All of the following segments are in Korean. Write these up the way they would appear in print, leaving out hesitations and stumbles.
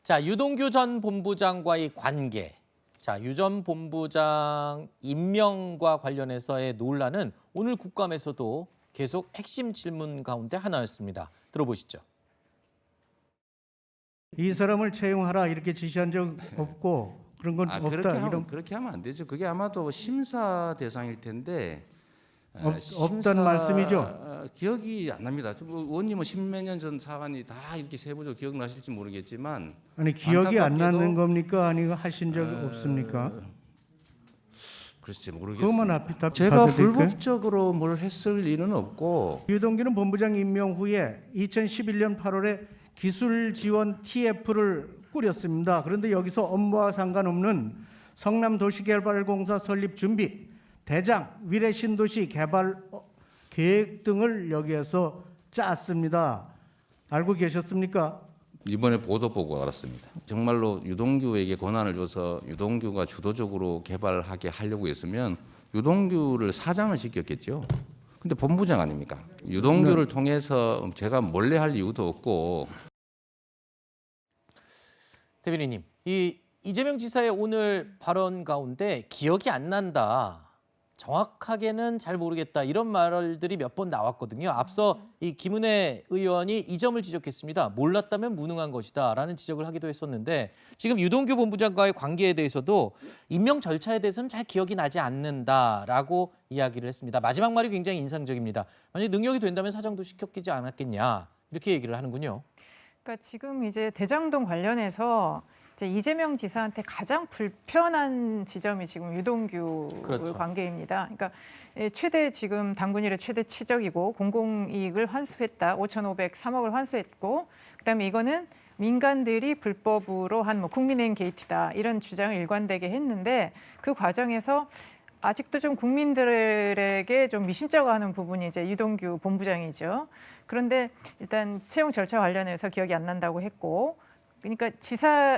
자, 유동규 전 본부장과의 관계. 자, 유 전 본부장 임명과 관련해서의 논란은 오늘 국감에서도 계속 핵심 질문 가운데 하나였습니다. 들어보시죠. 이 사람을 채용하라 이렇게 지시한 적 없고 그런 건 없다. 그렇게 하면 안 되죠. 그게 아마도 심사 대상일 텐데 없다는 말씀이죠. 기억이 안 납니다. 의원님은 십몇 년 전 사안이 다 이렇게 세부적으로 기억나실지 모르겠지만 아니 기억이 안 나는 안타깝게도 겁니까? 아니면 하신 적 없습니까? 글쎄 모르겠습니다. 그것만 답 제가 받아도 될까요? 불법적으로 뭘 했을 리는 없고 유동규는 본부장 임명 후에 2011년 8월에 기술 지원 TF를 꾸렸습니다. 그런데 여기서 업무와 상관없는 성남도시개발공사 설립 준비, 대장, 위례 신도시 개발 계획 등을 여기에서 짰습니다. 알고 계셨습니까? 이번에 보도 보고 알았습니다. 정말로 유동규에게 권한을 줘서 유동규가 주도적으로 개발하게 하려고 했으면 유동규를 사장을 시켰겠죠. 근데 본부장 아닙니까? 유동규를 통해서 제가 몰래 할 이유도 없고. 대변인님, 이 이재명 지사의 오늘 발언 가운데 기억이 안 난다. 정확하게는 잘 모르겠다. 이런 말들이 몇 번 나왔거든요. 앞서 이 김은혜 의원이 이 점을 지적했습니다. 몰랐다면 무능한 것이다라는 지적을 하기도 했었는데 지금 유동규 본부장과의 관계에 대해서도 임명 절차에 대해서는 잘 기억이 나지 않는다라고 이야기를 했습니다. 마지막 말이 굉장히 인상적입니다. 만약 능력이 된다면 사장도 시켰겠지 않았겠냐 이렇게 얘기를 하는군요. 그러니까 지금 이제 대장동 관련해서 이제 이재명 지사한테 가장 불편한 지점이 지금 유동규 그렇죠. 관계입니다. 그러니까 최대 지금 당군 이래 최대 치적이고 공공이익을 환수했다. 5,503억을 환수했고 그다음에 이거는 민간들이 불법으로 한 뭐 국민은행 게이트다 이런 주장을 일관되게 했는데 그 과정에서 아직도 좀 국민들에게 좀 미심쩍어 하는 부분이 이제 유동규 본부장이죠. 그런데 일단 채용 절차 관련해서 기억이 안 난다고 했고 그러니까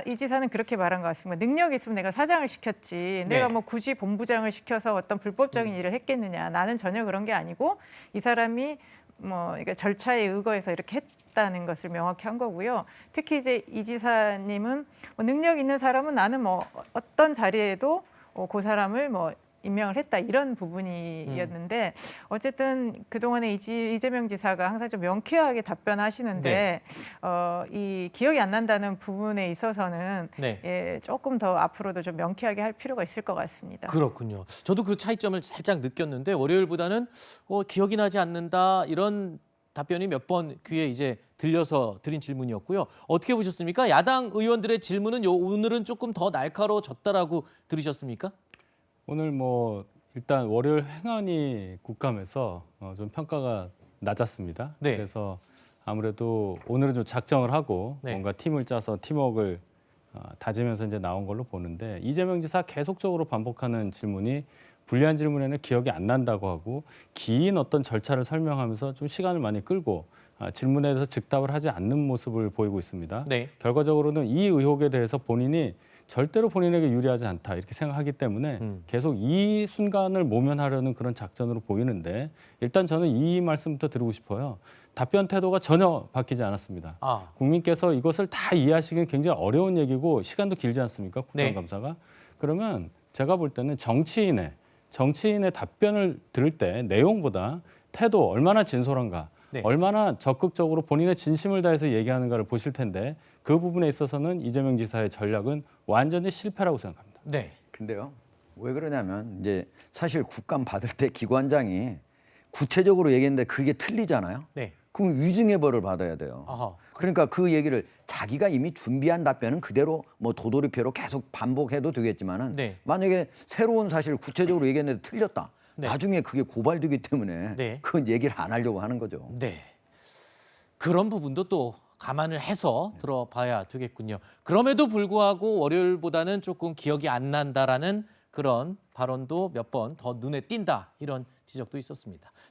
이 지사는 그렇게 말한 것 같습니다. 능력이 있으면 내가 사장을 시켰지. 내가 뭐 굳이 본부장을 시켜서 어떤 불법적인 일을 했겠느냐. 나는 전혀 그런 게 아니고 이 사람이 뭐 그러니까 절차에 의거해서 이렇게 했다는 것을 명확히 한 거고요. 특히 이제 이 지사님은 뭐 능력 있는 사람은 나는 뭐 어떤 자리에도 그 사람을 뭐 임명을 했다 이런 부분이었는데 어쨌든 그동안에 이재명 지사가 항상 좀 명쾌하게 답변하시는데 이 기억이 안 난다는 부분에 있어서는 조금 더 앞으로도 좀 명쾌하게 할 필요가 있을 것 같습니다. 그렇군요. 저도 그 차이점을 살짝 느꼈는데 월요일보다는 기억이 나지 않는다 이런 답변이 몇 번 귀에 이제 들려서 드린 질문이었고요. 어떻게 보셨습니까? 야당 의원들의 질문은 오늘은 조금 더 날카로워졌다라고 들으셨습니까? 오늘 뭐 일단 월요일 행안위 국감에서 좀 평가가 낮았습니다. 네. 그래서 아무래도 오늘은 좀 작정을 하고 뭔가 팀을 짜서 팀워크를 다지면서 이제 나온 걸로 보는데 이재명 지사 계속적으로 반복하는 질문이 불리한 질문에는 기억이 안 난다고 하고 긴 어떤 절차를 설명하면서 좀 시간을 많이 끌고 질문에 대해서 즉답을 하지 않는 모습을 보이고 있습니다. 네. 결과적으로는 이 의혹에 대해서 본인이 절대로 본인에게 유리하지 않다 이렇게 생각하기 때문에 계속 이 순간을 모면하려는 그런 작전으로 보이는데 일단 저는 이 말씀부터 드리고 싶어요. 답변 태도가 전혀 바뀌지 않았습니다. 국민께서 이것을 다 이해하시기는 굉장히 어려운 얘기고 시간도 길지 않습니까? 국정감사가. 그러면 제가 볼 때는 정치인의 답변을 들을 때 내용보다 태도 얼마나 진솔한가 얼마나 적극적으로 본인의 진심을 다해서 얘기하는가를 보실 텐데 그 부분에 있어서는 이재명 지사의 전략은 완전히 실패라고 생각합니다. 네. 근데요, 왜 그러냐면 이제 사실 국감 받을 때 기관장이 구체적으로 얘기했는데 그게 틀리잖아요. 네. 그럼 위증의 벌을 받아야 돼요. 그러니까 그 얘기를 자기가 이미 준비한 답변은 그대로 뭐 도돌이표로 계속 반복해도 되겠지만은 만약에 새로운 사실을 구체적으로 얘기했는데 틀렸다. 나중에 그게 고발되기 때문에 그건 얘기를 안 하려고 하는 거죠. 네. 그런 부분도 또 감안을 해서 들어봐야 되겠군요. 그럼에도 불구하고 월요일보다는 조금 기억이 안 난다라는 그런 발언도 몇 번 더 눈에 띈다 이런 지적도 있었습니다.